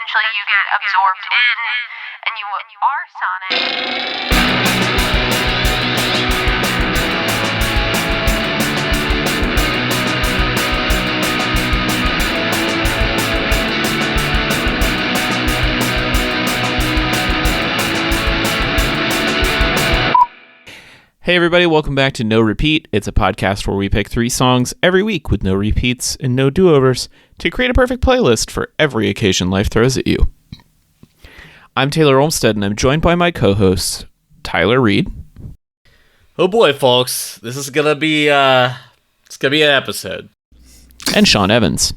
eventually you get absorbed in and you are Sonic. Hey everybody, welcome back to No Repeat. It's a podcast where we pick 3 songs every week with no repeats and no do-overs to create a perfect playlist for every occasion life throws at you. I'm Taylor Olmstead and I'm joined by my co-host, Tyler Reed. Oh boy, folks, this is gonna be an episode. And Sean Evans.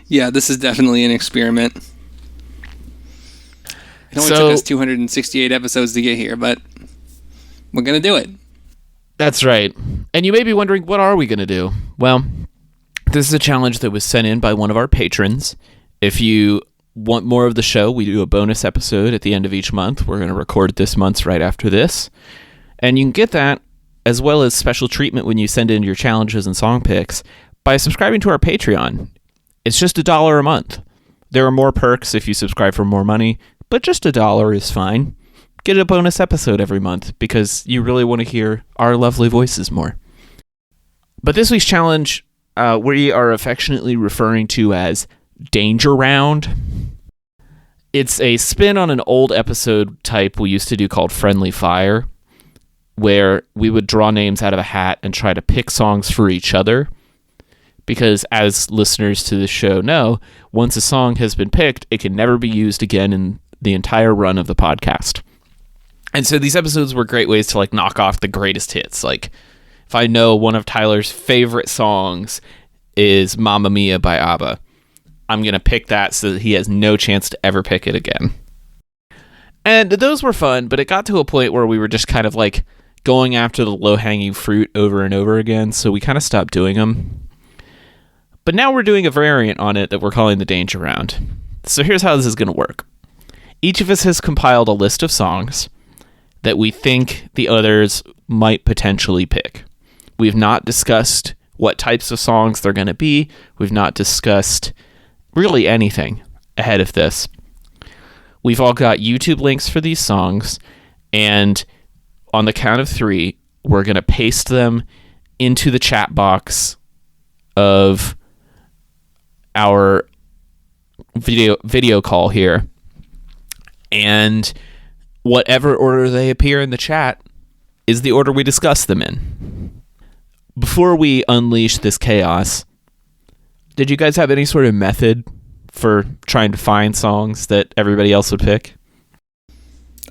Yeah, this is definitely an experiment. It only took us 268 episodes to get here, but we're gonna do it. That's right. And you may be wondering, what are we going to do? Well, this is a challenge that was sent in by one of our patrons. If you want more of the show, we do a bonus episode at the end of each month. We're going to record this month's right after this. And you can get that, as well as special treatment when you send in your challenges and song picks, by subscribing to our Patreon. It's just $1 a month. There are more perks if you subscribe for more money, but just $1 is fine. Get a bonus episode every month because you really want to hear our lovely voices more. But this week's challenge, we are affectionately referring to as Danger Round. It's a spin on an old episode type we used to do called Friendly Fire, where we would draw names out of a hat and try to pick songs for each other. Because as listeners to the show know, once a song has been picked, it can never be used again in the entire run of the podcast. And so these episodes were great ways to knock off the greatest hits. Like if I know one of Tyler's favorite songs is Mamma Mia by ABBA, I'm going to pick that so that he has no chance to ever pick it again. And those were fun, but it got to a point where we were just kind of going after the low-hanging fruit over and over again, so we kind of stopped doing them. But now we're doing a variant on it that we're calling the Danger Round. So here's how this is going to work. Each of us has compiled a list of songs that we think the others might potentially pick. We've not discussed what types of songs they're going to be. We've not discussed really anything ahead of this. We've all got YouTube links for these songs, and on the count of 3, we're going to paste them into the chat box of our video call here. And whatever order they appear in the chat is the order we discuss them in. Before we unleash this chaos, did you guys have any sort of method for trying to find songs that everybody else would pick?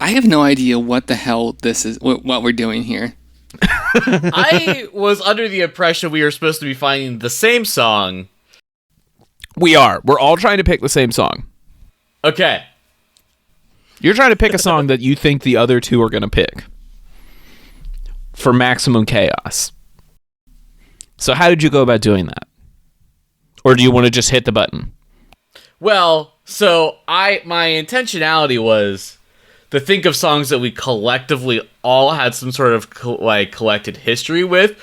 I have no idea what the hell this is, what we're doing here. I was under the impression we were supposed to be finding the same song. We are. We're all trying to pick the same song. Okay. You're trying to pick a song that you think the other 2 are going to pick for maximum chaos. So how did you go about doing that? Or do you want to just hit the button? Well, so my intentionality was to think of songs that we collectively all had some sort of collected history with,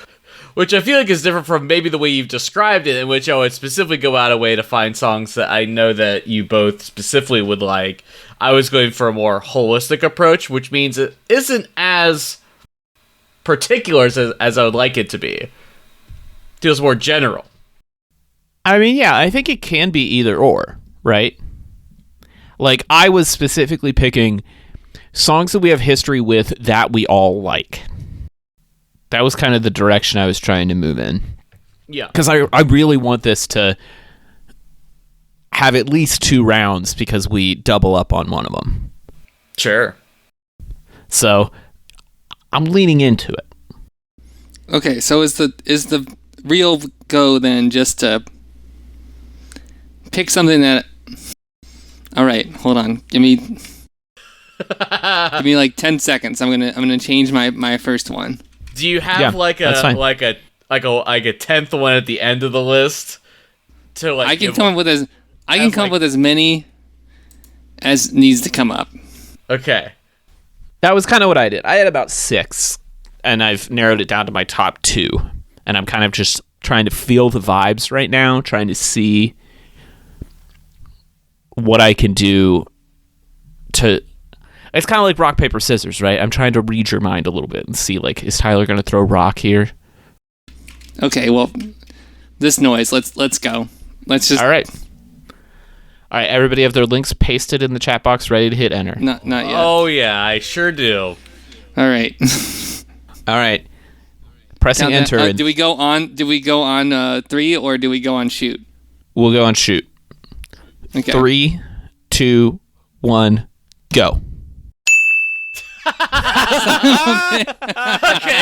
which I feel like is different from maybe the way you've described it, in which I would specifically go out of way to find songs that I know that you both specifically would like. I was going for a more holistic approach, which means it isn't as particular as I would like it to be. It feels more general. I mean, yeah, I think it can be either or, right? I was specifically picking songs that we have history with that we all like. That was kind of the direction I was trying to move in. Yeah. Because I really want this to have at least 2 rounds because we double up on one of them. Sure. So I'm leaning into it. Okay, so is the real go then just to pick something that... All right, hold on. Give me 10 seconds. I'm gonna change my first one. Do you have a 10th one at the end of the list? I can come up with as many as needs to come up. Okay. That was kind of what I did. I had about 6, and I've narrowed it down to my top 2. And I'm kind of just trying to feel the vibes right now, trying to see what I can do to. It's kind of like rock, paper, scissors, right? I'm trying to read your mind a little bit and see, like, is Tyler going to throw rock here? Okay, well, this noise. Let's go. Let's just. All right, everybody have their links pasted in the chat box, ready to hit enter. Not yet. Oh yeah, I sure do. All right. All right, pressing enter. And do we go on? Do we go on 3 or do we go on shoot? we'll go on shoot. Okay. 3, 2, 1, go. Okay,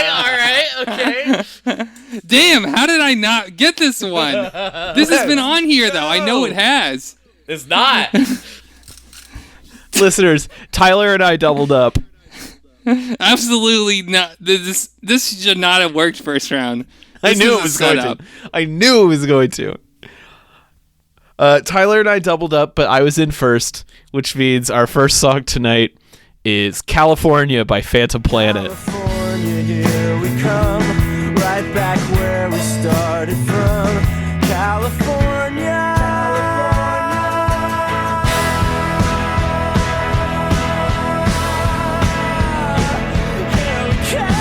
all right, okay. Damn, how did I not get this one? This has been on here, though. I know it has. It's not. Listeners, Tyler and I doubled up. Absolutely not. This should not have worked first round. I knew it was going to. I knew it was going to. Tyler and I doubled up, but I was in first, which means our first song tonight is California by Phantom Planet. California, here we come, right back where we started from. California. Here we come.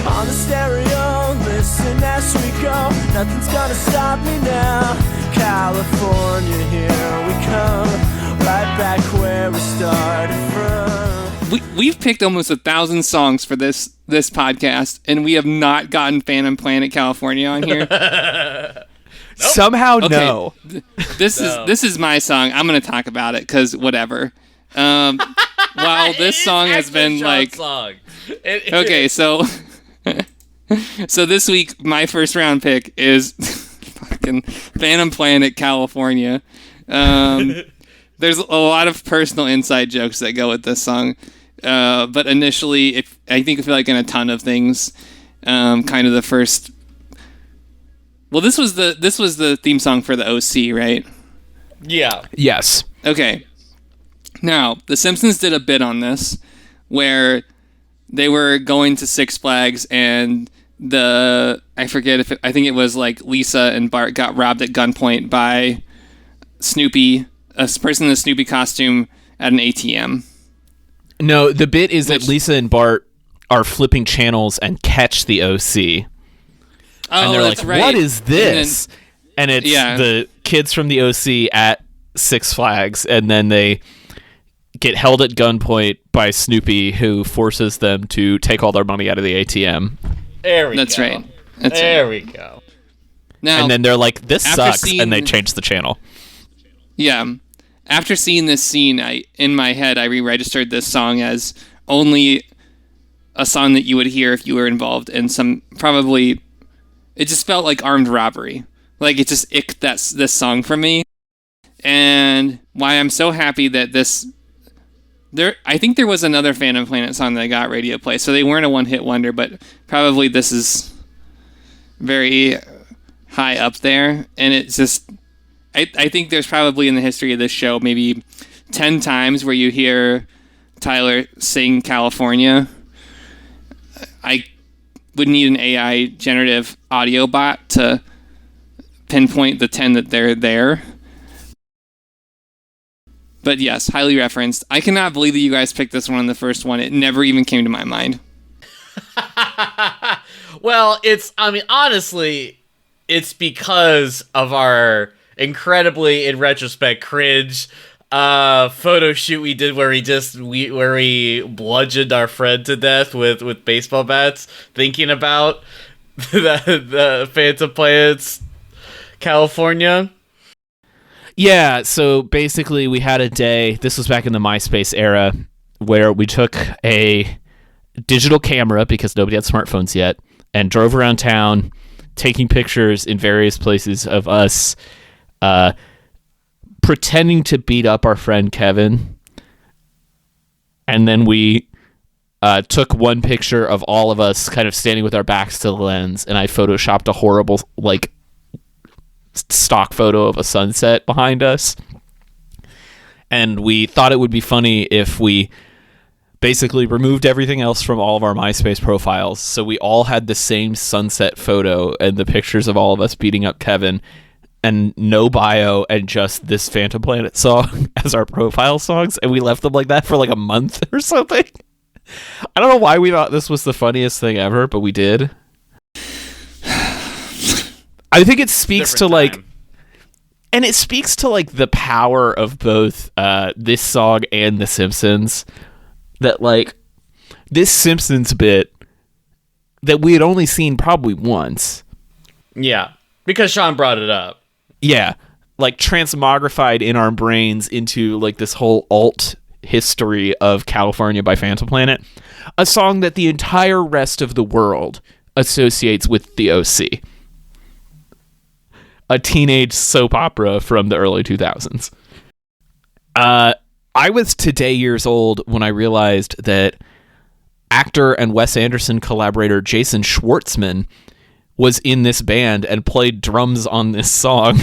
On the stereo, listen as we go. Nothing's gonna stop me now. California, here we come, right back where we started from. We've picked almost 1,000 songs for this podcast, and we have not gotten Phantom Planet California on here. Somehow, Okay. no. This is my song. I'm gonna talk about it because whatever. While this song has been like song. okay, so so this week my first round pick is fucking Phantom Planet California. There's a lot of personal inside jokes that go with this song, but initially, I feel like in a ton of things, kind of the first. Well, this was the theme song for the OC, right? Yeah. Yes. Okay. Now, The Simpsons did a bit on this, where they were going to Six Flags and I think it was like Lisa and Bart got robbed at gunpoint by Snoopy, a person in a Snoopy costume at an ATM. No, the bit is that Lisa and Bart are flipping channels and catch the OC. Oh, And they're that's like, right. what is this? And it's Yeah. the kids from the OC at Six Flags, and then they get held at gunpoint by Snoopy, who forces them to take all their money out of the ATM. There we That's go. right. That's There right. we go. Now, And then they're like, this after sucks, seeing- and they change the channel. yeah, after seeing this scene, in my head I re-registered this song as only a song that you would hear if you were involved in some probably. It just felt like armed robbery. Like it just icked this song from me. And why I'm so happy that I think there was another Phantom Planet song that got radio play, so they weren't a one-hit wonder, but probably this is very high up there. And it's just, I think there's probably in the history of this show maybe 10 times where you hear Tyler sing California. I would need an AI generative audio bot to pinpoint the 10 that they're there. But yes, highly referenced. I cannot believe that you guys picked this one on the first one. It never even came to my mind. Well, honestly, it's because of our incredibly, in retrospect, cringe photo shoot we did where we bludgeoned our friend to death with baseball bats, thinking about the Phantom Planet's California. Yeah, so basically we had a day, this was back in the MySpace era, where we took a digital camera, because nobody had smartphones yet, and drove around town taking pictures in various places of us pretending to beat up our friend Kevin. And then we took one picture of all of us kind of standing with our backs to the lens, and I photoshopped a horrible, like, stock photo of a sunset behind us. And we thought it would be funny if we basically removed everything else from all of our MySpace profiles. So we all had the same sunset photo and the pictures of all of us beating up Kevin, and no bio, and just this Phantom Planet song as our profile songs. And we left them like that for like a month or something. I don't know why we thought this was the funniest thing ever, but we did. I think it speaks to like, and it speaks to like the power of both this song and The Simpsons. That like this Simpsons bit that we had only seen probably once. Yeah, because Sean brought it up. Yeah, like transmogrified in our brains into like this whole alt history of California by Phantom Planet, a song that the entire rest of the world associates with the OC. A teenage soap opera from the early 2000s. I was today years old when I realized that actor and Wes Anderson collaborator Jason Schwartzman was in this band and played drums on this song.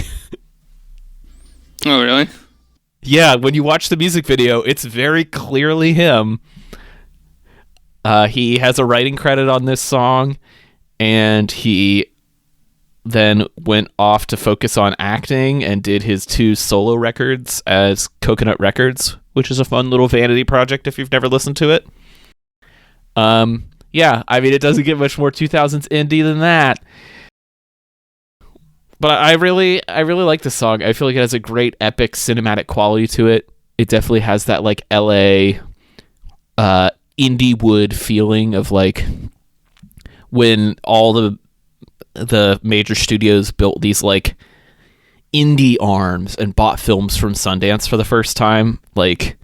Oh, really? Yeah, when you watch the music video, it's very clearly him. He has a writing credit on this song, and he then went off to focus on acting and did his 2 solo records as Coconut Records, which is a fun little vanity project if you've never listened to it. Yeah, I mean, it doesn't get much more 2000s indie than that. But I really like this song. I feel like it has a great epic cinematic quality to it. It definitely has that like LA indie wood feeling of like when all the major studios built these like indie arms and bought films from Sundance for the first time, like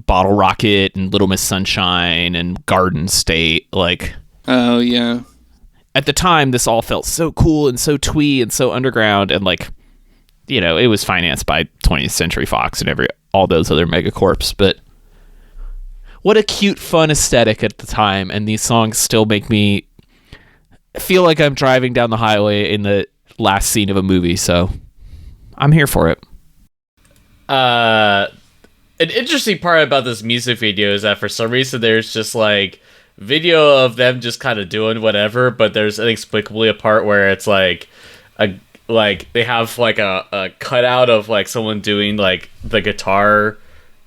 Bottle Rocket and Little Miss Sunshine and Garden State. Like, oh yeah, at the time this all felt so cool and so twee and so underground, and like, you know, it was financed by 20th Century Fox and all those other megacorps, but what a cute, fun aesthetic at the time. And these songs still make me feel like I'm driving down the highway in the last scene of a movie, so I'm here for it. An interesting part about this music video is that for some reason there's just like video of them just kind of doing whatever, but there's inexplicably a part where it's like they have like a cutout of like someone doing like the guitar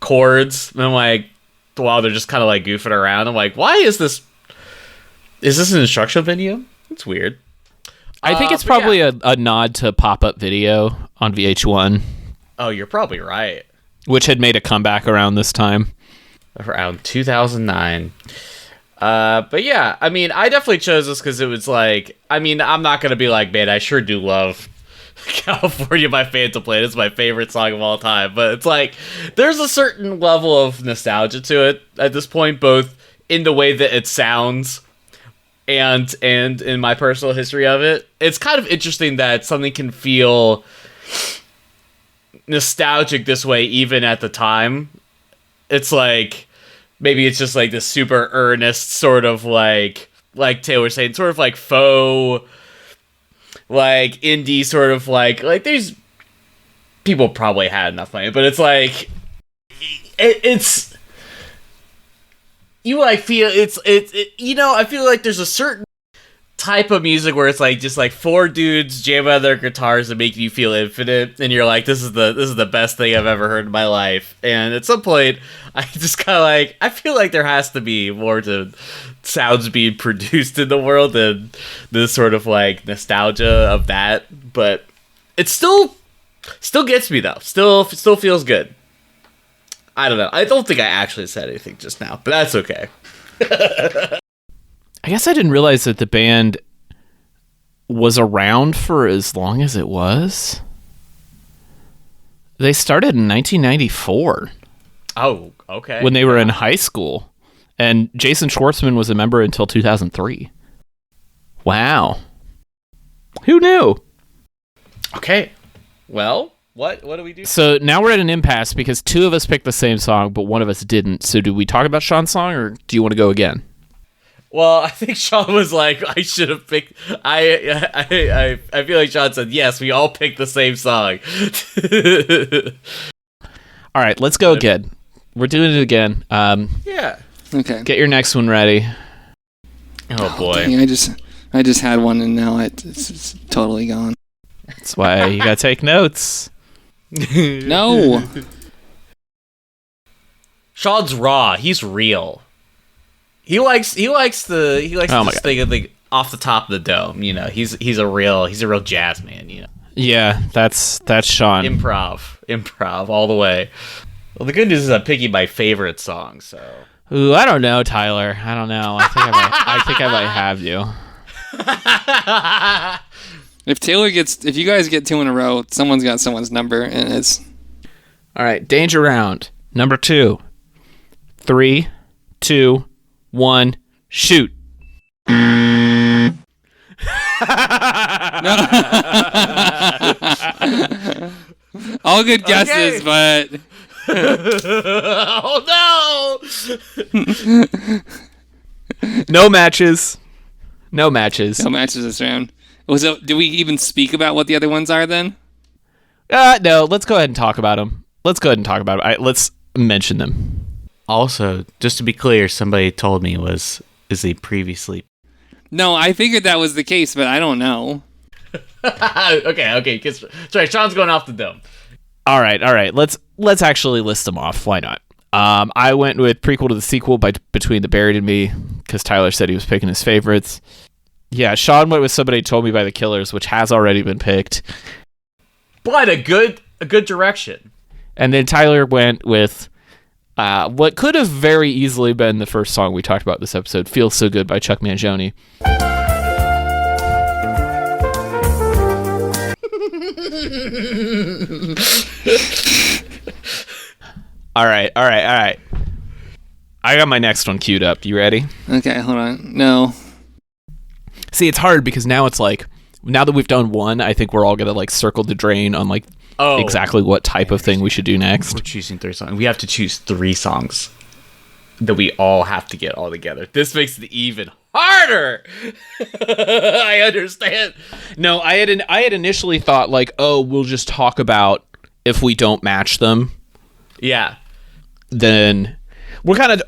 chords, and I'm like, while they're just kind of like goofing around, I'm like, why is this an instructional video? It's weird. I think it's probably a nod to pop-up video on VH1. Oh, you're probably right. Which had made a comeback around this time. Around 2009. But yeah, I mean, I definitely chose this because it was like, I mean, I'm not going to be like, man, I sure do love California by Phantom Planet. It's my favorite song of all time. But it's like, there's a certain level of nostalgia to it at this point, both in the way that it sounds and in my personal history of it. It's kind of interesting that something can feel nostalgic this way even at the time. It's like, maybe it's just like this super earnest sort of like Taylor was saying, sort of like faux, like indie sort of like there's people probably had enough money, but it's like it's you like feel it's you know, I feel like there's a certain type of music where it's like just like 4 dudes jam out their guitars and make you feel infinite, and you're like, this is the best thing I've ever heard in my life. And at some point I just kind of like, I feel like there has to be more to sounds being produced in the world than this sort of like nostalgia of that. But it still gets me though. Still feels good. I don't know. I don't think I actually said anything just now, but that's okay. I guess I didn't realize that the band was around for as long as it was. They started in 1994. Oh, okay. When they were in high school. And Jason Schwartzman was a member until 2003. Wow. Who knew? Okay. Well, what do we do? So now we're at an impasse because 2 of us picked the same song, but 1 of us didn't. So do we talk about Sean's song, or do you want to go again? Well, I think Sean was like, I should have picked. I feel like Sean said, yes, we all picked the same song. All right, let's go again. We're doing it again. Yeah. Okay. Get your next one ready. Oh boy. Dang, I just had one and now it's totally gone. That's why you gotta take notes. No. Sean's raw. He's real. He likes Oh my this thing off the top of the dome. You know, he's a real jazz man. You know, Yeah, that's Sean. improv all the way. Well, the good news is I'm picking my favorite song. So Ooh, I don't know, Tyler. I don't know. I think I might have you. If you guys get 2 in a row, someone's got someone's number, and it's All right, danger round number 2. 3, 2, 1, shoot. all good guesses, but oh no! No matches. No matches. no matches this round. Did we even speak about what the other ones are then? No, let's go ahead and talk about them. Let's mention them. Also, just to be clear, somebody told me is he previously. No, I figured that was the case, but I don't know. Okay. Sorry, Sean's going off the dome. All right. Let's actually list them off. Why not? I went with prequel to the sequel by Between the Buried and Me because Tyler said he was picking his favorites. Yeah, Sean went with Somebody Told Me by the Killers, which has already been picked. But a good direction. And then Tyler went with what could have very easily been the first song we talked about this episode, Feels So Good by Chuck Mangione. All right. I got my next one queued up. You ready? Okay, hold on. No. See, it's hard because now it's like, now that we've done one, I think we're all gonna like circle the drain on like exactly what type of thing we should do next. We're choosing 3 songs. We have to choose 3 songs that we all have to get all together. This makes it even harder. I understand. No, I had initially thought like, oh, we'll just talk about if we don't match them. Yeah. Then we're kind of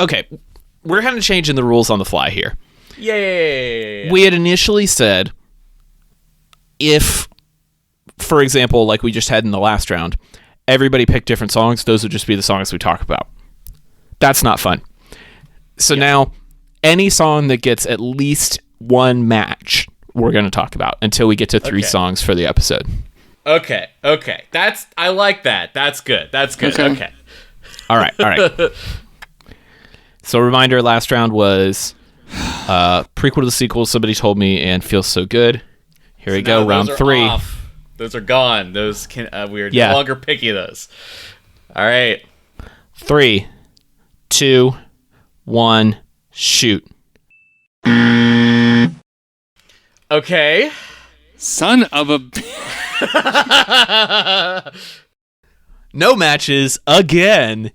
changing the rules on the fly here. Yeah. We had initially said if, for example, like we just had in the last round, everybody picked different songs, those would just be the songs we talk about. That's not fun. So now any song that gets at least one match, we're going to talk about until we get to 3 songs for the episode. Okay. I like that. That's good. Okay. All right. So reminder, last round was prequel to the sequel, Somebody Told Me, and Feels So Good. Here we go, round 3. Off. Those are gone. Those can we're no longer picking those. All right. 3, 2, 1, shoot. Okay. Son of a... No matches again.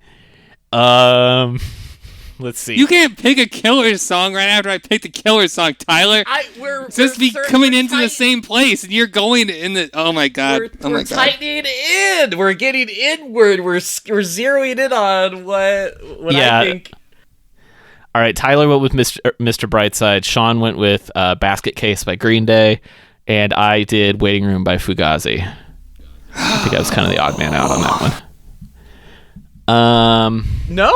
Let's see. You can't pick a killer song right after I picked a killer song, Tyler. We're coming into the same place, and you're going in the... Oh my god. We're tightening in. We're getting inward. We're zeroing in on what I think. All right, Tyler went with Mr. Brightside. Sean went with Basket Case by Green Day. And I did Waiting Room by Fugazi. I think I was kind of the odd man out on that one. No,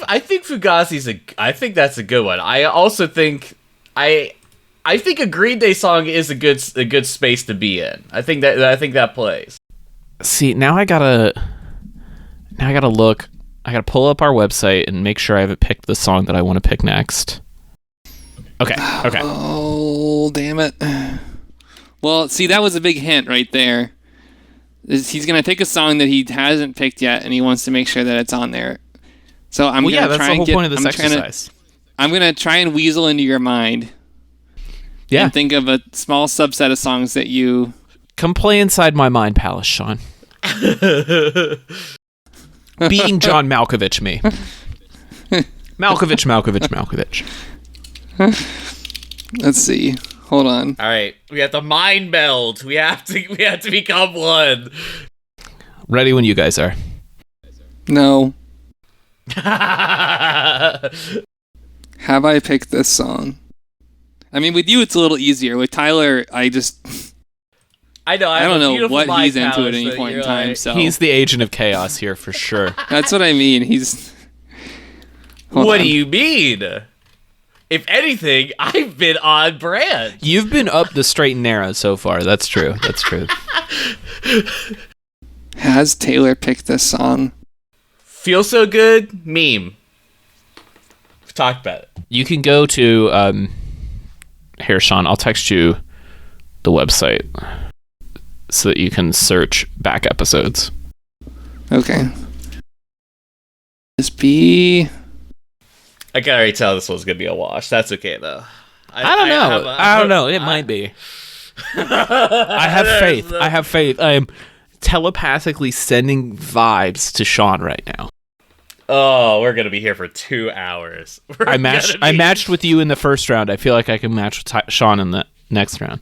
I think Fugazi's I think that's a good one. I also think I think a Green Day song is a good space to be in. I think that plays. See, now I gotta look. I gotta pull up our website and make sure I haven't picked the song that I want to pick next. Okay. Oh, damn it. Well, see, that was a big hint right there. He's going to pick a song that he hasn't picked yet, and he wants to make sure that it's on there. So I'm going to try and that's the whole point of this exercise. I'm going to try and weasel into your mind. Yeah. And think of a small subset of songs that you... Come play inside my mind palace, Sean. Being John Malkovich me. Malkovich. Let's see. Hold on. All right, we have to mind meld. We have to become one. Ready when you guys are. No. Have I picked this song? I mean, with you, it's a little easier. With Tyler, I don't know what he's into at any point in time. So He's the agent of chaos here for sure. that's what I mean. What do you mean? If anything, I've been on brand. You've been up the straight and narrow so far. That's true. That's true. Has Taylor picked this song? Feel so good? Meme. We've talked about it. You can go to here, Sean. I'll text you the website so that you can search back episodes. Okay. This be. I can already tell this one's gonna be a wash. That's okay though. I don't know. I don't know. It might be. I have faith. I have faith. I am telepathically sending vibes to Sean right now. Oh, we're gonna be here for 2 hours. I matched with you in the first round. I feel like I can match with Sean in the next round.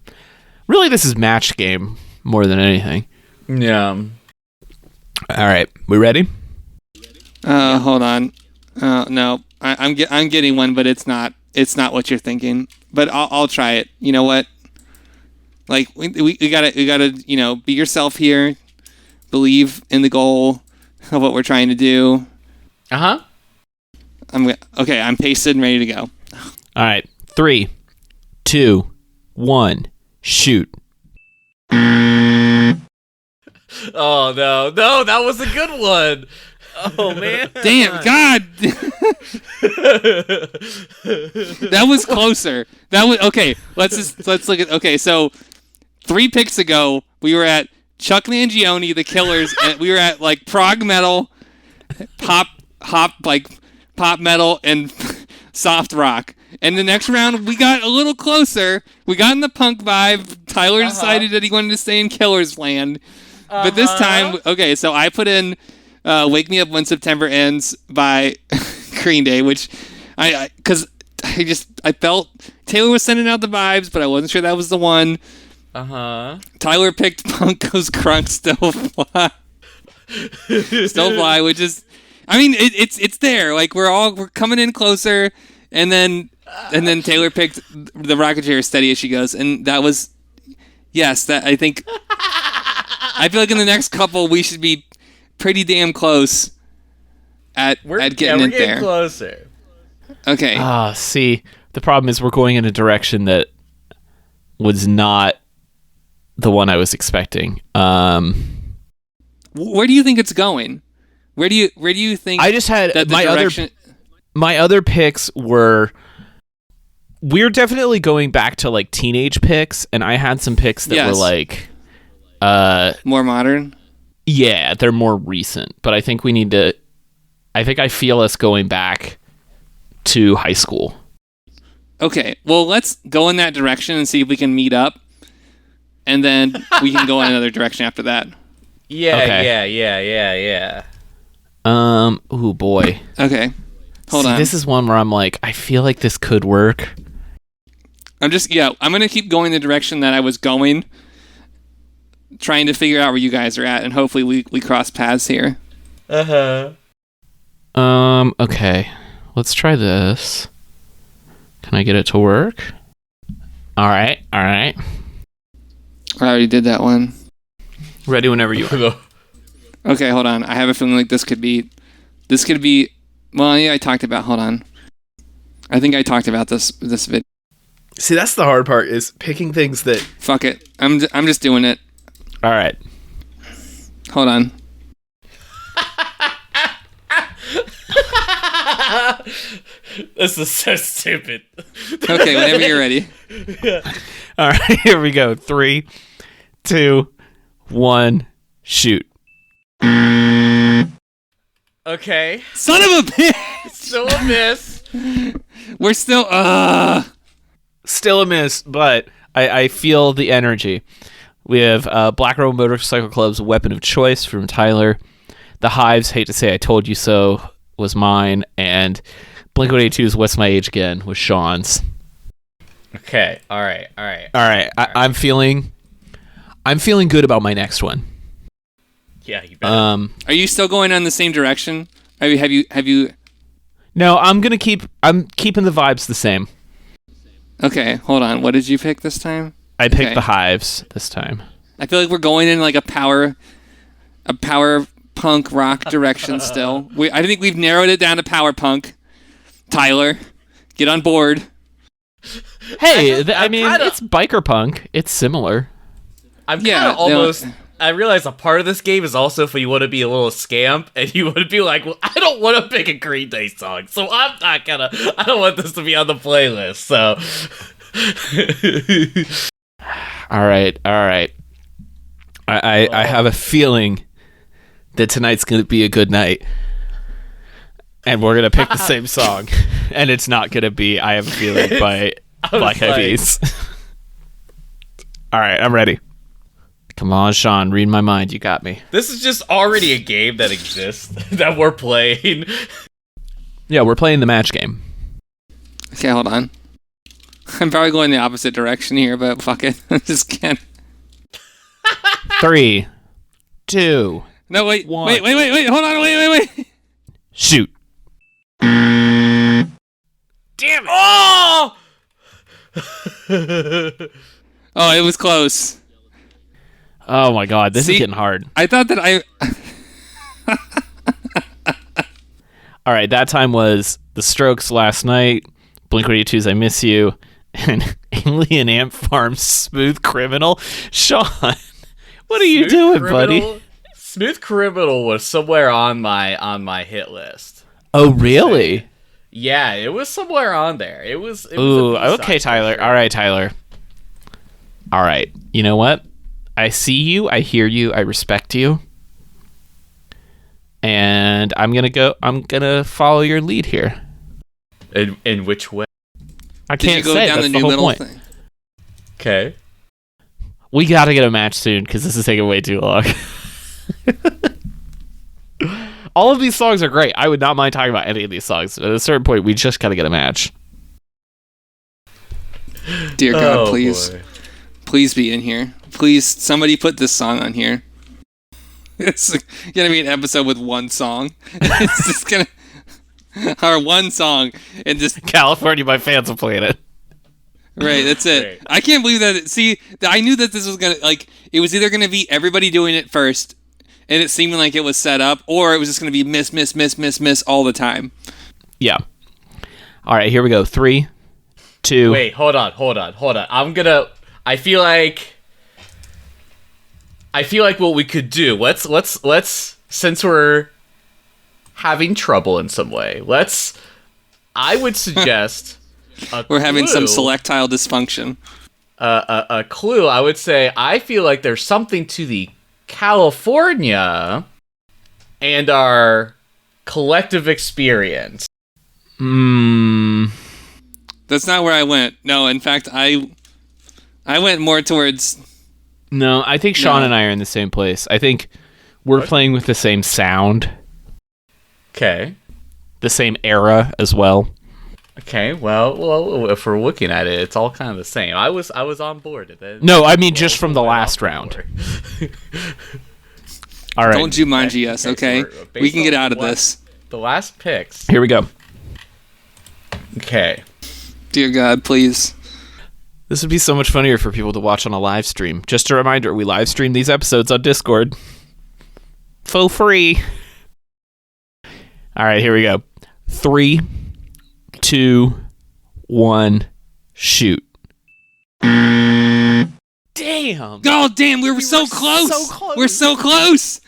Really, this is match game more than anything. Yeah. All right, we ready? Hold on. No, I'm getting one, but it's not what you're thinking. But I'll try it. You know what? Like we gotta be yourself here. Believe in the goal of what we're trying to do. Uh-huh. I'm pasted and ready to go. All right, 3, 2, 1, shoot. Oh no, that was a good one. Oh man. Damn, God. That was closer. That was okay. Let's look at. Okay, so 3 picks ago we were at Chuck Mangione, The Killers, and we were at like prog metal, pop metal, and soft rock. And the next round we got a little closer. We got in the punk vibe. Tyler decided that he wanted to stay in Killers land. But this time, okay, so I put in Wake Me Up When September Ends by Green Day, which I felt Taylor was sending out the vibes, but I wasn't sure that was the one. Tyler picked Punk Goes Crunk Still Fly. Still Fly, which is, I mean, it's there. Like we're coming in closer, and then Taylor picked the Rocketeer Steady As She Goes, and that was, yes, that I think. I feel like in the next couple we should be pretty damn close at getting it there. Closer. Okay. See, the problem is we're going in a direction that was not the one I was expecting. Where do you think it's going? Where do you think? I just had that my other picks were. We're definitely going back to like teenage picks, and I had some picks that were like. More modern? Yeah, they're more recent, but I think we need to. I feel us going back to high school. Okay, well, let's go in that direction and see if we can meet up, and then we can go in another direction after that. Yeah, Okay. yeah. Oh boy. Okay, hold on. This is one where I'm like, I feel like this could work. I'm gonna keep going the direction that I was going. Trying to figure out where you guys are at, and hopefully we cross paths here. Okay. Let's try this. Can I get it to work? All right. I already did that one. Ready whenever you are. Okay, hold on. I have a feeling like this could be. Well, yeah, I talked about. Hold on. I think I talked about this video. See, that's the hard part, is picking things that. Fuck it. I'm just doing it. All right. Hold on. This is so stupid. Okay, whenever you're ready. All right, here we go. 3, 2, 1, shoot. Okay. Son of a bitch! Still a miss. We're still. Still a miss, but I feel the energy. We have Black Rebel Motorcycle Club's Weapon of Choice from Tyler. The Hives, Hate to Say I Told You So, was mine. And Blink-182's What's My Age Again was Sean's. Okay. All right. I'm feeling good about my next one. Yeah, you better. Are you still going on the same direction? Have you? No, I'm keeping the vibes the same. Okay, hold on. What did you pick this time? I picked Okay. the Hives this time. I feel like we're going in like a power punk rock direction still. I think we've narrowed it down to power punk. Tyler, get on board. Hey, it's biker punk. It's similar. I'm kind Yeah, of almost. I realize a part of this game is also if you want to be a little scamp and you want to be like, well, I don't want to pick a Green Day song, so I'm not gonna. I don't want this to be on the playlist. So. All right. I have a feeling that tonight's going to be a good night. And we're going to pick the same song. And it's not going to be I Have a Feeling by Black Eyed Peas. All right, I'm ready. Come on, Sean, read my mind. You got me. This is just already a game that exists that we're playing. Yeah, we're playing the match game. Okay, hold on. I'm probably going the opposite direction here, but fuck it. I just can't. 3, 2, No, wait. 1. Wait. Hold on. Wait. Shoot. Damn it! Oh! Oh, it was close. Oh my god, this See? is getting hard. I thought that All right, that time was The Strokes Last Night, Blink-182's I Miss You, and Alien Ant Farm's Smooth Criminal. Sean, what are you doing, buddy? Smooth Criminal was somewhere on my hit list. Oh, really? Yeah, it was somewhere on there. It was Ooh, a B-side okay, for Tyler. sure. All right, Tyler. All right. You know what? I see you. I hear you. I respect you. And I'm gonna follow your lead here. In which way? I did you can't go say. down That's the the new whole middle point. thing? Okay. We gotta get a match soon because this is taking way too long. All of these songs are great. I would not mind talking about any of these songs. At a certain point, we just gotta get a match. Dear God, Oh, please. boy. Please be in here. Please, somebody put this song on here. It's gonna be an episode with one song. It's just gonna... Or one song, and just... California by fans will play it. Right, that's it. Great. I can't believe that... See, I knew that this was gonna... Like, it was either gonna be everybody doing it first, and it seeming like it was set up, or it was just gonna be miss all the time. Yeah. All right, here we go. 3, 2. Wait, hold on. I feel like what we could do. Let's since we're having trouble in some way. I would suggest We're having some clue. selectile dysfunction. A clue. I would say I feel like there's something to the California and our collective experience. That's not where I went. No, in fact, I went more towards... No, I think Sean No. and I are in the same place. I think we're playing with the same sound, Okay. the same era as well. Okay. Well, if we're looking at it, it's all kind of the same. I was on board. No, I mean just from the last round. All right, Don't you mind GS, okay? so We can get based on out of what- this. The last picks. here we go. Okay. Dear God, please. This would be so much funnier for people to watch on a live stream. Just a reminder, we live stream these episodes on Discord. For free. All right, here we go. 3, 2, 1, shoot. Damn. Oh, damn, we were so close. so close. We're so close.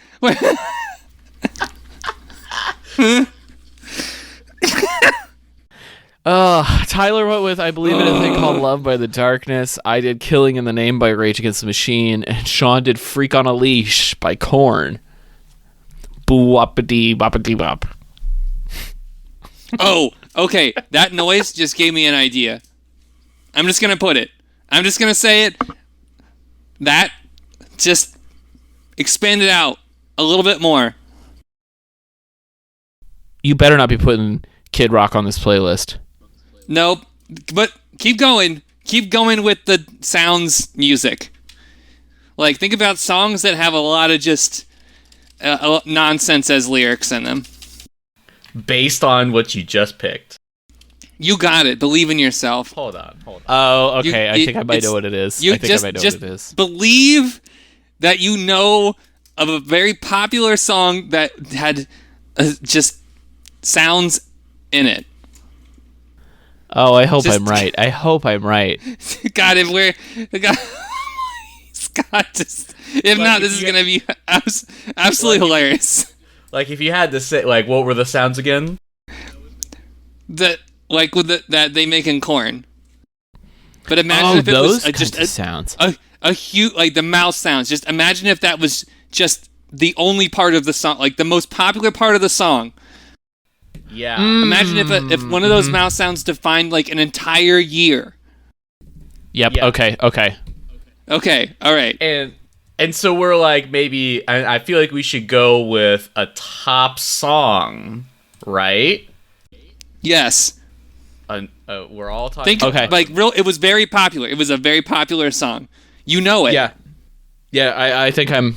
Tyler went with I Believe in a Thing Called Love by The Darkness. I did Killing in the Name by Rage Against the Machine. And Sean did Freak on a Leash by Korn. Boo-wop-a-dee, bop-a-dee-bop. Oh, okay. That noise just gave me an idea. I'm just going to put it. I'm just going to say it. That just expand it out a little bit more. You better not be putting Kid Rock on this playlist. Nope. But keep going. Keep going with the sounds music. Like, think about songs that have a lot of just nonsense as lyrics in them. based on what you just picked. You got it. Believe in yourself. Hold on. Oh, okay. I think I might know what it is. You I think just, I might know just what it is. believe that you know of a very popular song that had just sounds in it. Oh, I hope Just- I'm right. I hope I'm right. God, if we're... God, Scott, just... If not, this is going to be absolutely hilarious. Like, if you had to say, like, what were the sounds again? That, like, with that they make in corn. But imagine Oh, if it those was just kinds of sounds. a huge, like the mouse sounds. Just imagine if that was just the only part of the song, like the most popular part of the song. Yeah. Imagine if one of those mouse sounds defined like an entire year. Yep. Yeah. Okay. Okay, all right. And so we're like, maybe, I feel like we should go with a top song, right? Yes. We're all talking. Think like real. It was very popular. It was a very popular song. You know it. Yeah. I think I'm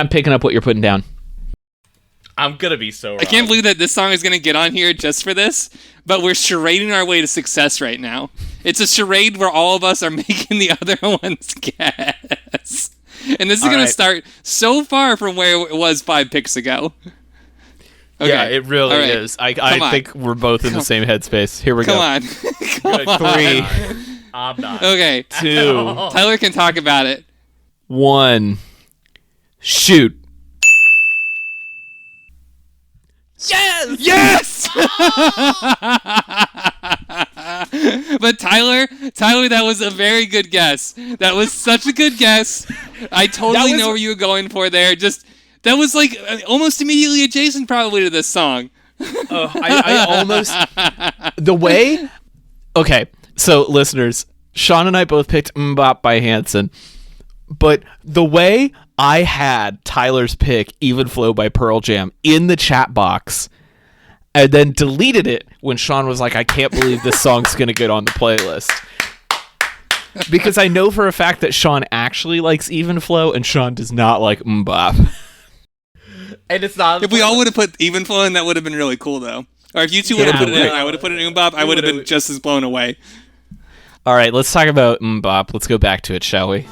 picking up what you're putting down. I'm gonna be so wrong. I can't believe that this song is going to get on here just for this, but we're charading our way to success right now. It's a charade where all of us are making the other one's guess. And this is going to start so far from where it was 5 picks ago. Okay. Yeah, it really All right. is. I on. think we're both in the same headspace. Here we Come go. on. Come on. 3, I'm not. Okay. 2, Tyler can talk about it. 1. Shoot. Yes! But Tyler, that was a very good guess. That was such a good guess. I totally know where you were going for there. That was like almost immediately adjacent probably to this song. I almost the way. Okay, so listeners, Sean and I both picked "Mbop" by Hanson, but the way I had Tyler's pick "Even Flow" by Pearl Jam in the chat box, and then deleted it when Sean was like, "I can't believe this song's gonna get on the playlist." Because I know for a fact that Sean actually likes Even Flow, and Sean does not like Mbop. And it's not. If we all would have put Even Flow in, that would have been really cool, though. Or if you two would have put it in, right. and I would have put it in Mbop, I would have been just as blown away. All right, let's talk about Mbop. Let's go back to it, shall we?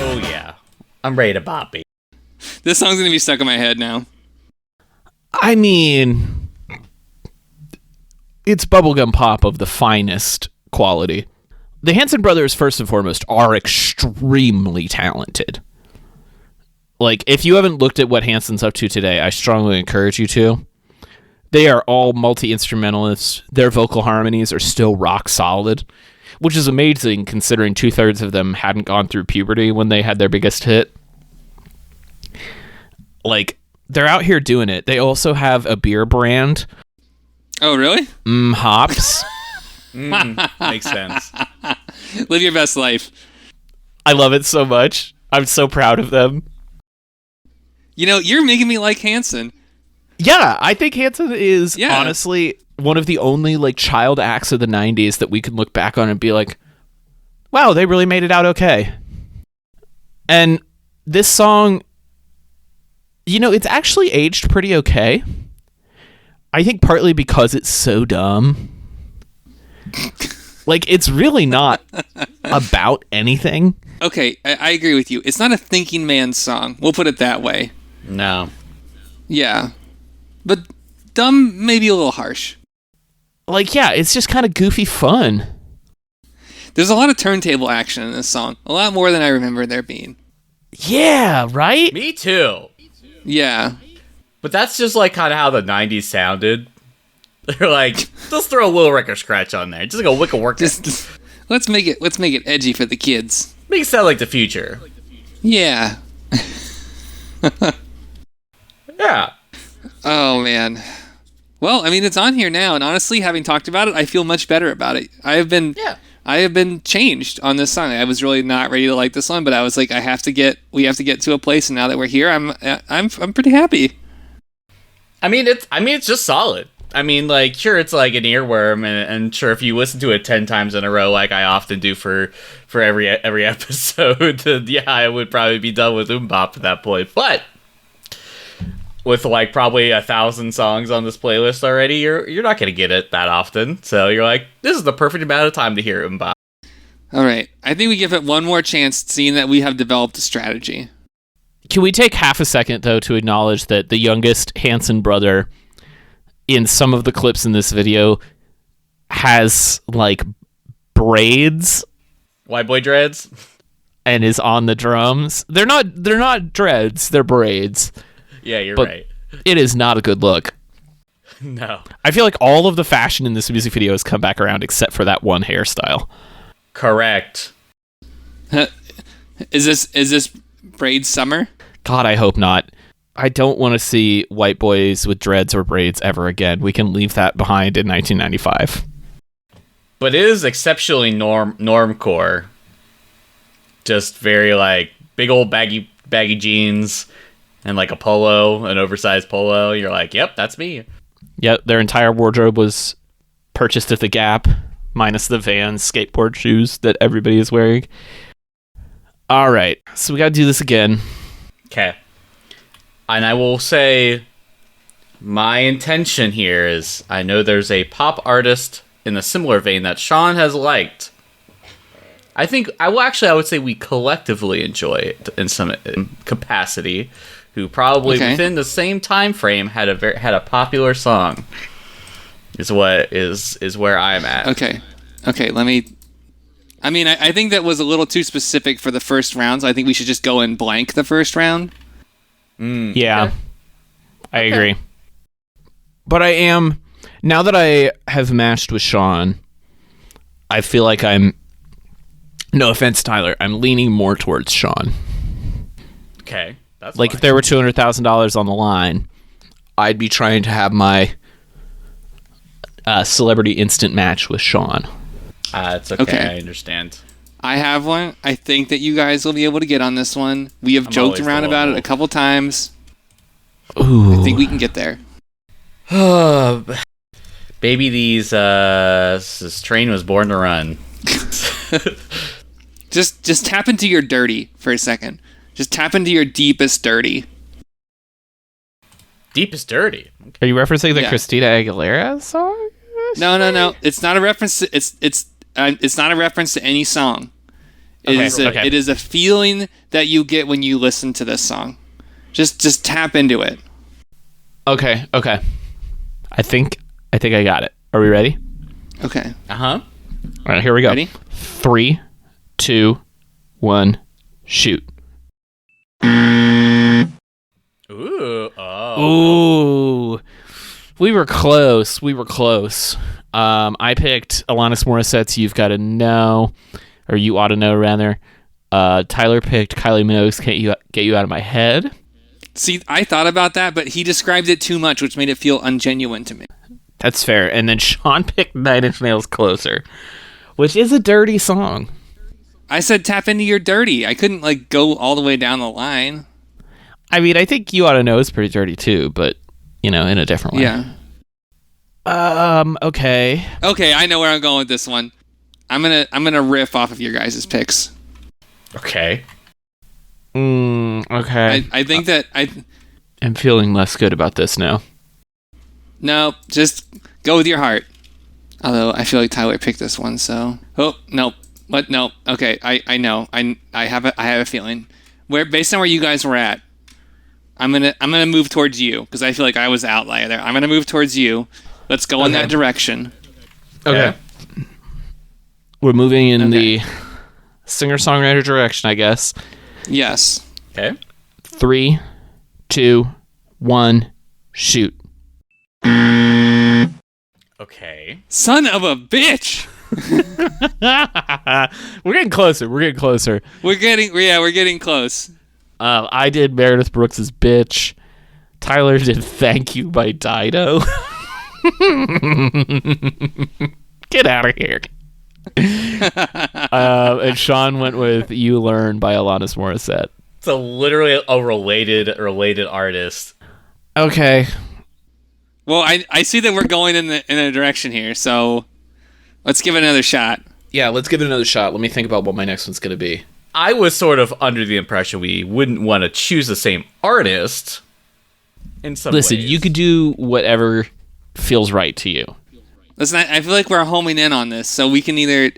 Oh yeah, I'm ready to bop it. This song's going to be stuck in my head now. I mean, it's bubblegum pop of the finest quality. The Hanson brothers, first and foremost, are extremely talented. Like, if you haven't looked at what Hanson's up to today, I strongly encourage you to. They are all multi-instrumentalists. Their vocal harmonies are still rock solid, which is amazing considering 2/3 of them hadn't gone through puberty when they had their biggest hit. Like, they're out here doing it. They also have a beer brand, Oh, really? Hops. Makes sense. Live your best life. I love it so much. I'm so proud of them. You know, you're making me like Hanson. Yeah, I think Hanson is Yeah. honestly one of the only like child acts of the 90s that we can look back on and be like, wow, they really made it out okay. And this song, you know, it's actually aged pretty okay. I think partly because it's so dumb. Like, it's really not about anything. Okay, I agree with you. It's not a thinking man's song. We'll put it that way. No. Yeah. But dumb, maybe a little harsh. Like, yeah, it's just kind of goofy fun. There's a lot of turntable action in this song. A lot more than I remember there being. Yeah, right? Me too. Yeah. But that's just like kind of how the 90s sounded. They're like, let's throw a little record scratch on there. Just like a wick of work. Just let's make it edgy for the kids. Make it sound like the future. Yeah. Yeah. Oh man. Well, I mean, it's on here now, and honestly, having talked about it, I feel much better about it. I have been changed on this song. I was really not ready to like this one, but I was like, we have to get to a place, and now that we're here, I'm pretty happy. I mean, it's just solid. I mean, like, sure, it's like an earworm, and sure, if you listen to it 10 times in a row, like I often do for every episode, then yeah, I would probably be done with Bop at that point. But with like probably 1,000 songs on this playlist already, you're not gonna get it that often. So you're like, this is the perfect amount of time to hear Bop. All right, I think we give it one more chance, seeing that we have developed a strategy. Can we take half a second, though, to acknowledge that the youngest Hanson brother in some of the clips in this video has, like, braids? White boy dreads? And is on the drums. They're not dreads, they're braids. Yeah, you're but right. It is not a good look. No. I feel like all of the fashion in this music video has come back around except for that one hairstyle. Correct. Is this braid summer? God, I hope not. I don't want to see white boys with dreads or braids ever again. We can leave that behind in 1995. But it is exceptionally normcore. Just very like big old baggy jeans and like a polo, an oversized polo. You're like, yep, that's me. Yep, their entire wardrobe was purchased at the Gap, minus the Vans skateboard shoes that everybody is wearing. All right, so we got to do this again. Okay. And I will say my intention here is I know there's a pop artist in a similar vein that Sean has liked. I think I would say we collectively enjoy it in some capacity, who probably within the same time frame had a popular song. Is where I'm at. Okay, let me. I mean, I think that was a little too specific for the first round, so I think we should just go in blank the first round. Yeah, okay. I agree. But I am, now that I have matched with Sean, I feel like I'm, no offense, Tyler, I'm leaning more towards Sean. Okay, that's like fine. If there were $200,000 on the line, I'd be trying to have my celebrity instant match with Sean. It's okay, I understand. I have one. I think that you guys will be able to get on this one. We have joked around about it a couple times. Ooh. I think we can get there. Baby, this train was born to run. Just tap into your dirty for a second. Just tap into your deepest dirty. Deepest dirty? Are you referencing the Christina Aguilera song? No. It's not a reference. It's not a reference to any song. It is a feeling that you get when you listen to this song. Just tap into it. Okay. I think I got it. Are we ready? Okay. Uh-huh. All right, here we go. Ready? 3, 2, 1, shoot. Ooh. Oh. Ooh. We were close. I picked Alanis Morissette's You've Gotta Know, or You Ought to Know, rather. Tyler picked Kylie Minogue's Can't Get You Out of My Head. See, I thought about that, but he described it too much, which made it feel ungenuine to me. That's fair. And then Sean picked Nine Inch Nails' Closer, which is a dirty song. I said tap into your dirty. I couldn't, go all the way down the line. I mean, I think You Ought to Know is pretty dirty, too, but, in a different way. Yeah. Okay. Okay, I know where I'm going with this one. I'm gonna riff off of your guys' picks. Okay. Okay. I think that I'm feeling less good about this now. No, just go with your heart. Although I feel like Tyler picked this one, so no. What? No. Okay, I know. I have a feeling. Based on where you guys were at, I'm gonna move towards you because I feel like I was the outlier there. I'm gonna move towards you. Let's go in that direction. Okay. We're moving in the singer-songwriter direction, I guess. Yes. Okay. 3, 2, 1, shoot. Okay. Son of a bitch. We're getting closer. We're getting close. I did Meredith Brooks's Bitch. Tyler did Thank You by Dido. Get out of here. And Sean went with "You Learn" by Alanis Morissette. So literally a related artist. Okay. Well, I see that we're going in a direction here, so let's give it another shot. Yeah, let's give it another shot. Let me think about what my next one's going to be. I was sort of under the impression we wouldn't want to choose the same artist in some Listen, ways. you could do whatever feels right to you. Listen, I feel like we're homing in on this, so we can either...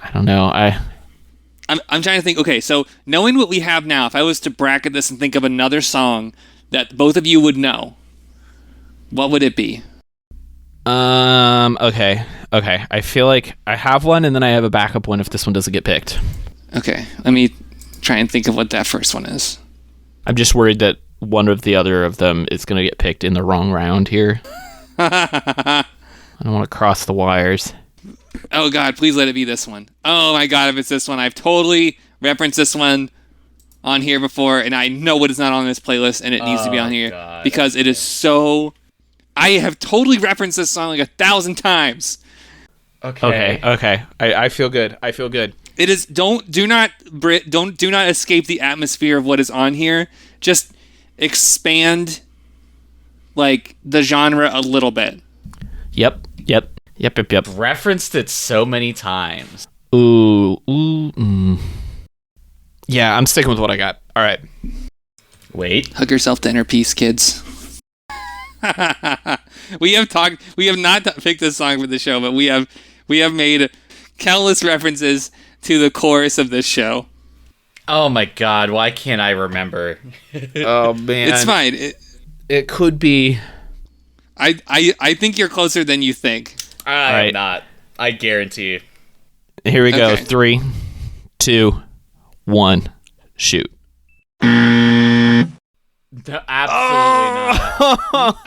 I don't know. I'm trying to think, okay, so knowing what we have now, if I was to bracket this and think of another song that both of you would know, what would it be? Okay. I feel like I have one, and then I have a backup one if this one doesn't get picked. Okay, let me try and think of what that first one is. I'm just worried that one of the other of them is going to get picked in the wrong round here. I don't want to cross the wires. Oh god, please let it be this one. Oh my god, if it's this one, I've totally referenced this one on here before, and I know what is not on this playlist, and it needs to be on here God. because it is so... I have totally referenced this song like 1,000 times. Okay. Okay. I feel good. It is do not escape the atmosphere of what is on here. Just expand like the genre a little bit. Yep. Referenced it so many times. Yeah, I'm sticking with what I got. All right. Wait. Hug yourself to inner peace, kids. We have not picked this song for the show, but we have made countless references to the chorus of this show. Oh my god, why can't I remember? Oh man. It's fine. It could be. I think you're closer than you think. I'm right. not. I guarantee. Here we go. Okay. 3, 2, 1, shoot. Absolutely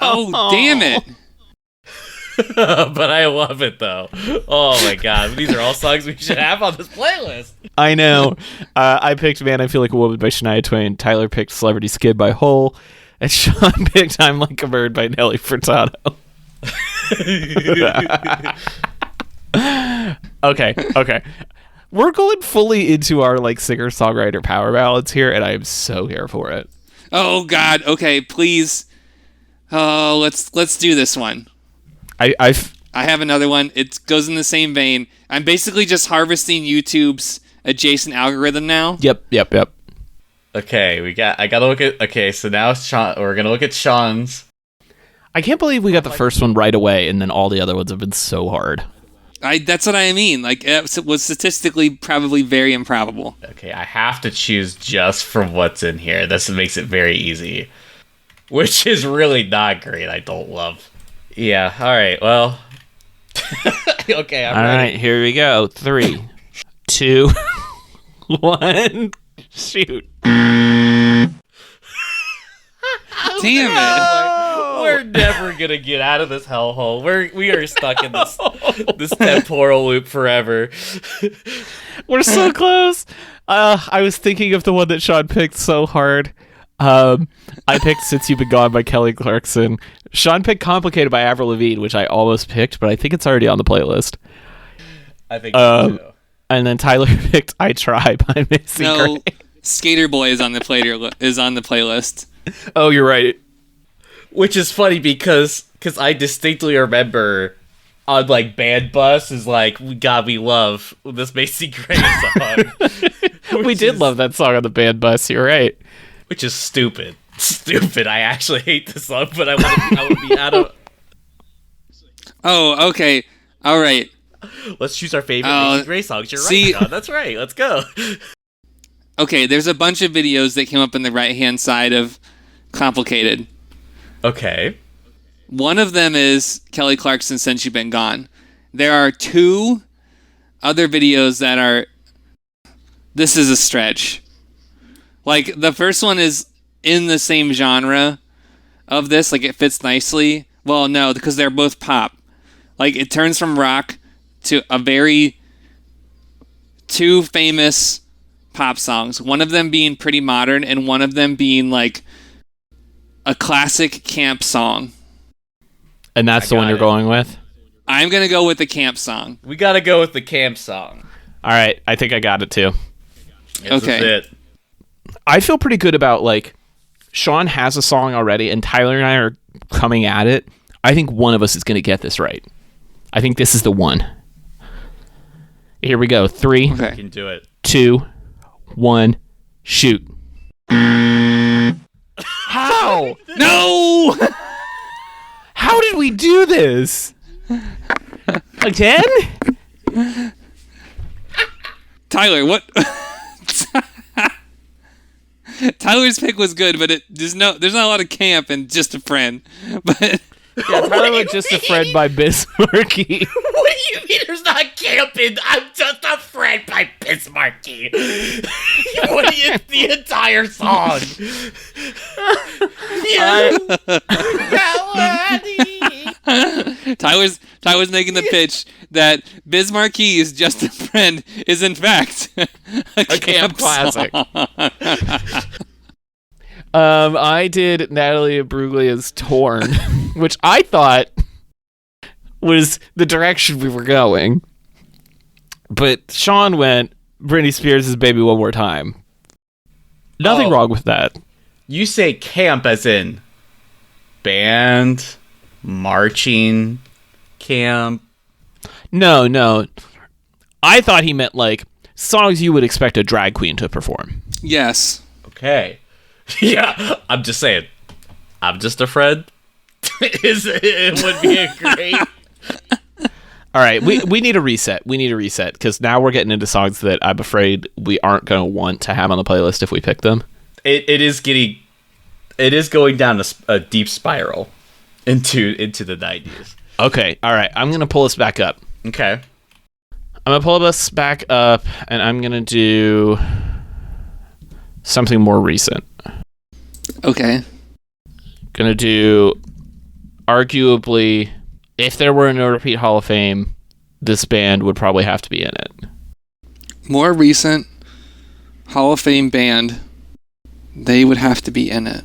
Oh, damn it. not. But I love it though. Oh my god, these are all songs we should have on this playlist. I know. I picked "Man, I Feel Like a Woman" by Shania Twain. Tyler picked "Celebrity Skid" by Hole. And Sean picked "I'm Like a Bird" by Nelly Furtado. Okay. We're going fully into our like singer-songwriter power ballads here, and I am so here for it. Oh god. Okay, please. Oh, let's do this one. I have another one. It goes in the same vein. I'm basically just harvesting YouTube's adjacent algorithm now. Yep. Okay, I gotta look at. Okay, so now Sean. We're gonna look at Sean's. I can't believe we got the first one right away, and then all the other ones have been so hard. That's what I mean. Like, it was statistically probably very improbable. Okay, I have to choose just from what's in here. This makes it very easy, which is really not great. I don't love. Yeah. All right. Well. Okay. I'm All ready. right, here we go. 3, 2, 1, shoot. Damn it. We're never gonna get out of this hellhole. We are stuck in this temporal loop forever. We're so close. I was thinking of the one that Sean picked so hard. I picked "Since You've Been Gone" by Kelly Clarkson. Sean picked "Complicated" by Avril Lavigne, which I almost picked, but I think it's already on the playlist. I think so too. And then Tyler picked "I Try" by Macy No, Gray. Skater Boy is on the playlist. Oh, you're right. Which is funny because I distinctly remember on like Band Bus is like we love this Macy Gray song. We did love that song on the band bus. You're right. Which is stupid. Stupid. I actually hate this song, but I would be out of. Oh, okay. All right. Let's choose our favorite Macy Gray songs. You're see- right, Sean. That's right. Let's go. Okay, there's a bunch of videos that came up on the right-hand side of Complicated. Okay. One of them is Kelly Clarkson, "Since You've Been Gone." There are 2 other videos that are... This is a stretch. Like, the first one is in the same genre of this. Like, it fits nicely. Well, no, because they're both pop. Like, it turns from rock to a very... 2 famous pop songs. One of them being pretty modern, and one of them being, like, a classic camp song. And that's the one you're going with? I'm going to go with the camp song. We got to go with the camp song. All right, I think I got it too. This Okay. is it. I feel pretty good about, like, Sean has a song already, and Tyler and I are coming at it. I think one of us is going to get this right. I think this is the one. Here we go. 3, You Okay. can do it. 2, 1, shoot. How? No! How did we do this? Again? Tyler, what? Tyler's pick was good, but there's not a lot of camp and Just a Friend. But Yeah, Tyler was Just a Friend by Bismarcky. What do you mean there's not camping? I'm just a friend by Bismarcky. What do you, the entire song? Tyler's making the pitch that Bismarcky is Just a Friend is in fact a camp classic. song. I did Natalie Imbruglia's Torn, which I thought was the direction we were going. But Sean went Britney Spears' Baby One More Time. Nothing wrong with that. You say camp as in band, marching, camp. No. I thought he meant, like, songs you would expect a drag queen to perform. Yes. Okay. Yeah, I'm just saying. I'm just a friend. It would be a great. All right, we need a reset. We need a reset because now we're getting into songs that I'm afraid we aren't going to want to have on the playlist if we pick them. It is going down a deep spiral into the 90s. Okay, all right. I'm going to pull us back up. Okay. I'm going to pull us back up, and I'm going to do something more recent. Okay. Going to do, arguably, if there were a No Repeat Hall of Fame, this band would probably have to be in it. More recent Hall of Fame band, they would have to be in it.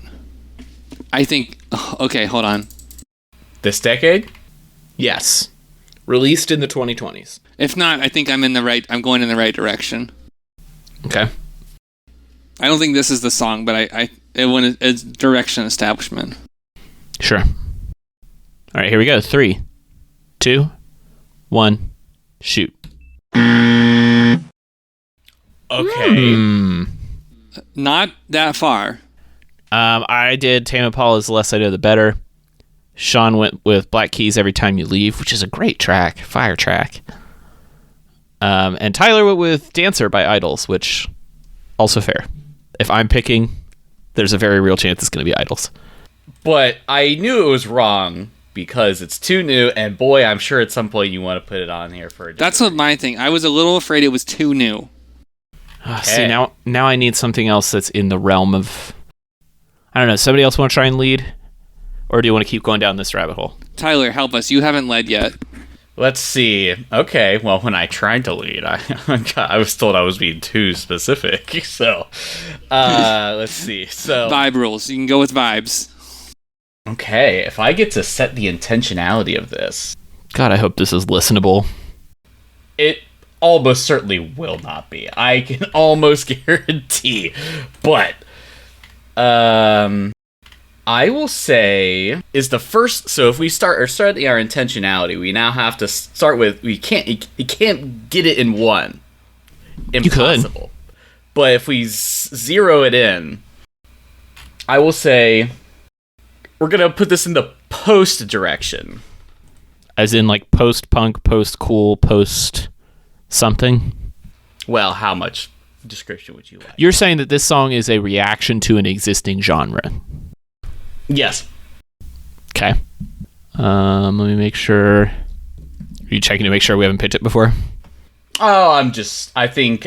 I think. Okay, hold on. This decade? Yes. Released in the 2020s. If not, I think I'm going in the right direction. Okay. I don't think this is the song, but it's Direction Establishment. Sure. All right, here we go. 3, 2, 1, shoot. Okay. Not that far. I did Tame Impala's The Less I Know, The Better. Sean went with Black Keys, Every Time You Leave, which is a great track. Fire track. And Tyler went with Dancer by Idols, which also fair. If I'm picking, there's a very real chance it's going to be Idols. But I knew it was wrong because it's too new, and boy, I'm sure at some point you want to put it on here for a That's what my thing. I was a little afraid it was too new. See, now I need something else that's in the realm of... I don't know. Somebody else want to try and lead? Or do you want to keep going down this rabbit hole? Tyler, help us. You haven't led yet. Let's see. Okay, well, when I tried to lead, I was told I was being too specific. So, let's see. So, Vibe rules. You can go with vibes. okay, if I get to set the intentionality of this, God, I hope this is listenable. it almost certainly will not be. I can almost guarantee. But, I will say is the first. So if we start our intentionality, we now have to start with you can't get it in one. Impossible. But if we zero it in, I will say we're gonna put this in the post direction. As in, like, post-punk, post-cool, post-something? Well, how much description would you like? You're saying that this song is a reaction to an existing genre. Yes. Okay. Let me make sure. Are you checking to make sure we haven't picked it before? Oh, I'm playing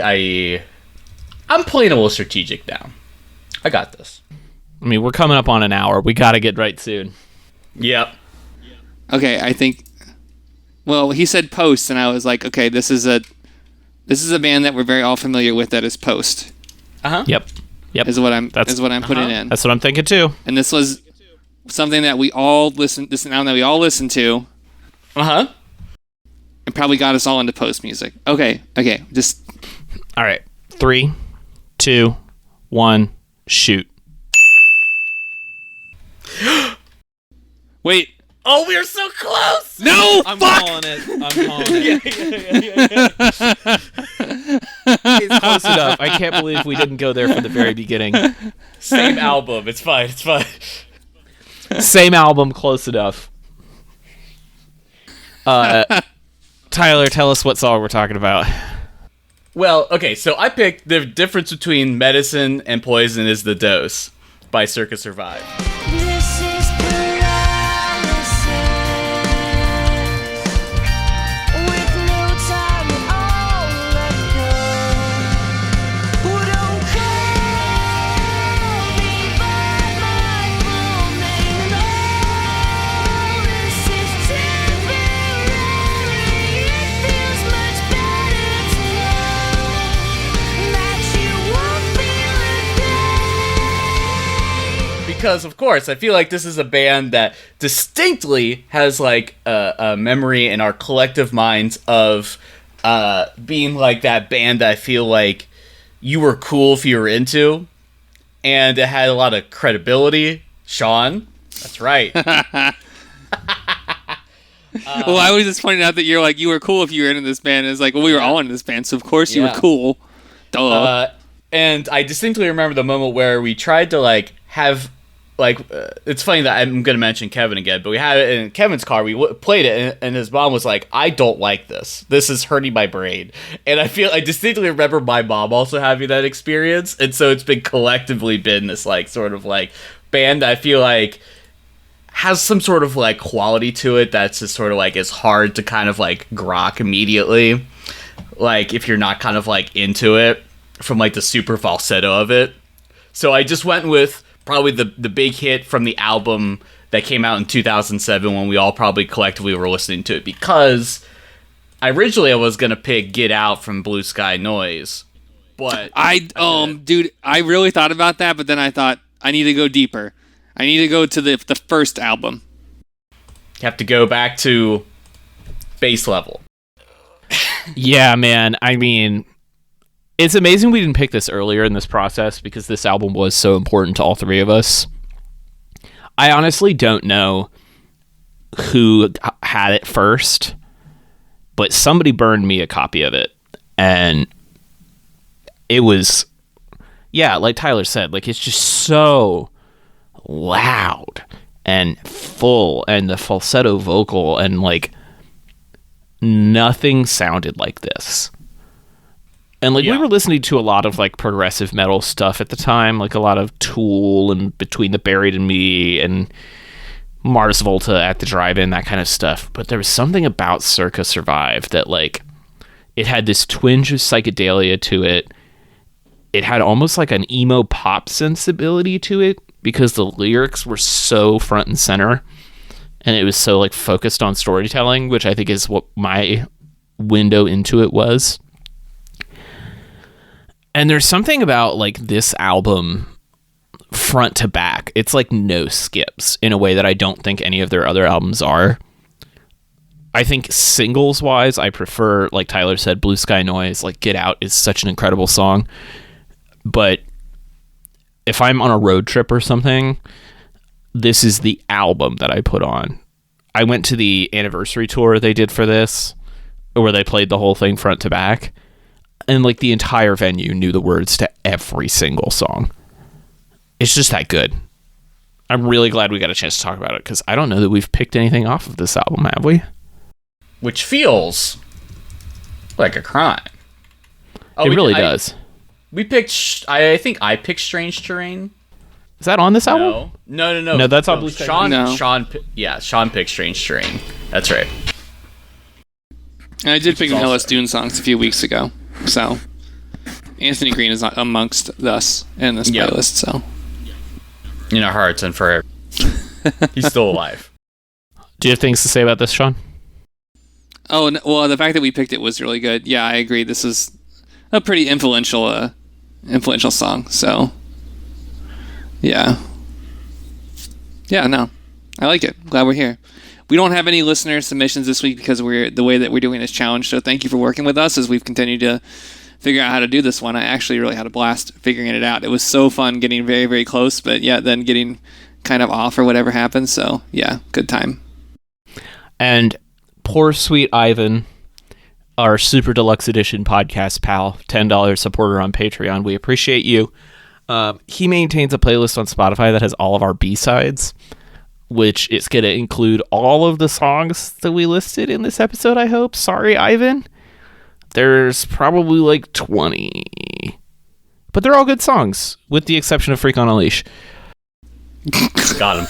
a little strategic now. I got this. I mean, we're coming up on an hour. We got to get right soon. Yep. Okay, I think. Well, he said Post, and I was like, okay, this is a band that we're very all familiar with. That is Post. Yep. Is what I'm putting in. That's what I'm thinking too. And this was something that we all listen. This album that we all listen to. It probably got us all into post music. Okay. Just All right. 3, 2, 1, shoot. wait. Oh, we are so close! No, I'm fuck. calling it. It's close enough. I can't believe we didn't go there from the very beginning. Same album. It's fine. Same album, close enough. Tyler, tell us what song we're talking about. Well, okay, so I picked the difference between medicine and poison is the dose by Circa Survive. This is paralysis with no time at all left go. Who don't call me by my full name? And this is temporary. It feels much better to know that you won't feel a thing. Because, of course, I feel like this is a band that distinctly has, like, a memory in our collective minds of being, like, that band that I feel like you were cool if you were into. And it had a lot of credibility. Sean, that's right. Well, I was just pointing out that you're like, you were cool if you were into this band. It's like, well, we were all into this band, so of course you were cool. Duh. And I distinctly remember the moment where we tried to, like, have... it's funny that I'm going to mention Kevin again, but we had it in Kevin's car. We played it, and his mom was like, I don't like this. This is hurting my brain. And I distinctly remember my mom also having that experience. And so it's been collectively been this, like, sort of, like, band that I feel like has some sort of, like, quality to it that's just sort of, like, is hard to kind of, like, grok immediately. Like, if you're not kind of, like, into it from, like, the super falsetto of it. So I just went with... probably the big hit from the album that came out in 2007 when we all probably collectively were listening to it, because originally I was going to pick Get Out from Blue Sky Noise, but Dude, I really thought about that, but then I thought I need to go deeper. I need to go to the first album. you have to go back to base level. Yeah, man. I mean, it's amazing we didn't pick this earlier in this process because this album was so important to all three of us. I honestly don't know who had it first, but somebody burned me a copy of it. And it was, yeah, like Tyler said, like, it's just so loud and full, and the falsetto vocal, and, like, nothing sounded like this. And, like, we were listening to a lot of, like, progressive metal stuff at the time, like a lot of Tool and Between the Buried and Me and Mars Volta at the Drive-In, that kind of stuff. But there was something about Circa Survive that, like, it had this twinge of psychedelia to it. It had almost like an emo pop sensibility to it because the lyrics were so front and center. And it was so, like, focused on storytelling, which I think is what my window into it was. And there's something about, like, this album front to back. It's like no skips in a way that I don't think any of their other albums are. I think singles wise, I prefer, like Tyler said, Blue Sky Noise. Like, Get Out is such an incredible song. But if I'm on a road trip or something, this is the album that I put on. I went to the anniversary tour they did for this, where they played the whole thing front to back. And, like, the entire venue knew the words to every single song. It's just that good. I'm really glad we got a chance to talk about it, because I don't know that we've picked anything off of this album, have we? Which feels like a crime. It really does. We picked... I think I picked Strange Terrain. Is that on this album? No. No, that's on Blue Sky. Sean picked Strange Terrain. That's right. And I did pick an Ellis Dune songs a few weeks ago. So, Anthony Green is not amongst us in this playlist, so. In our hearts and forever. He's still alive. Do you have things to say about this, Sean? Oh, well, the fact that we picked it was really good. Yeah, I agree. This is a pretty influential song, so. Yeah. Yeah, no. I like it. Glad we're here. We don't have any listener submissions this week because the way that we're doing this challenge. So thank you for working with us as we've continued to figure out how to do this one. I actually really had a blast figuring it out. It was so fun getting very, very close, but yeah, then getting kind of off or whatever happened. So yeah, good time. And poor sweet Ivan, our super deluxe edition podcast pal, $10 supporter on Patreon. We appreciate you. He maintains a playlist on Spotify that has all of our B-sides, which is going to include all of the songs that we listed in this episode, I hope. Sorry, Ivan. There's probably like 20. But they're all good songs, with the exception of Freak on a Leash. Got him.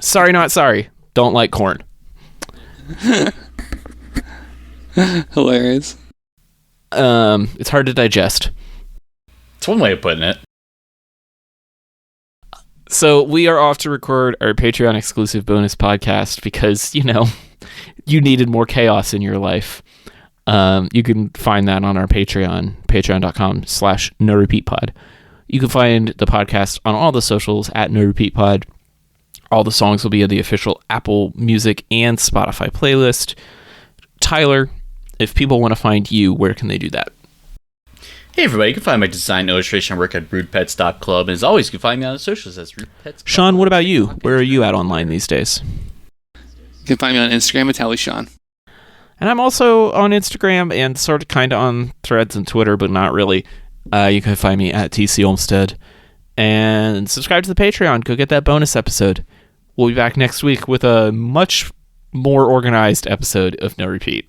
Sorry, not sorry. Don't like corn. Hilarious. It's hard to digest. It's one way of putting it. So we are off to record our Patreon exclusive bonus podcast because, you needed more chaos in your life. You can find that on our Patreon, patreon.com/NoRepeatPod. You can find the podcast on all the socials at NoRepeatPod. All the songs will be in the official Apple Music and Spotify playlist. Tyler, if people want to find you, where can they do that? Hey everybody, you can find my design illustration work at rudepets.club, and as always, you can find me on the socials as rudepets. Sean, what about you? Where are you at online these days? You can find me on Instagram at TallySean. And I'm also on Instagram and sort of kind of on Threads and Twitter, but not really. You can find me at TC Olmstead. And subscribe to the Patreon. Go get that bonus episode. We'll be back next week with a much more organized episode of No Repeat.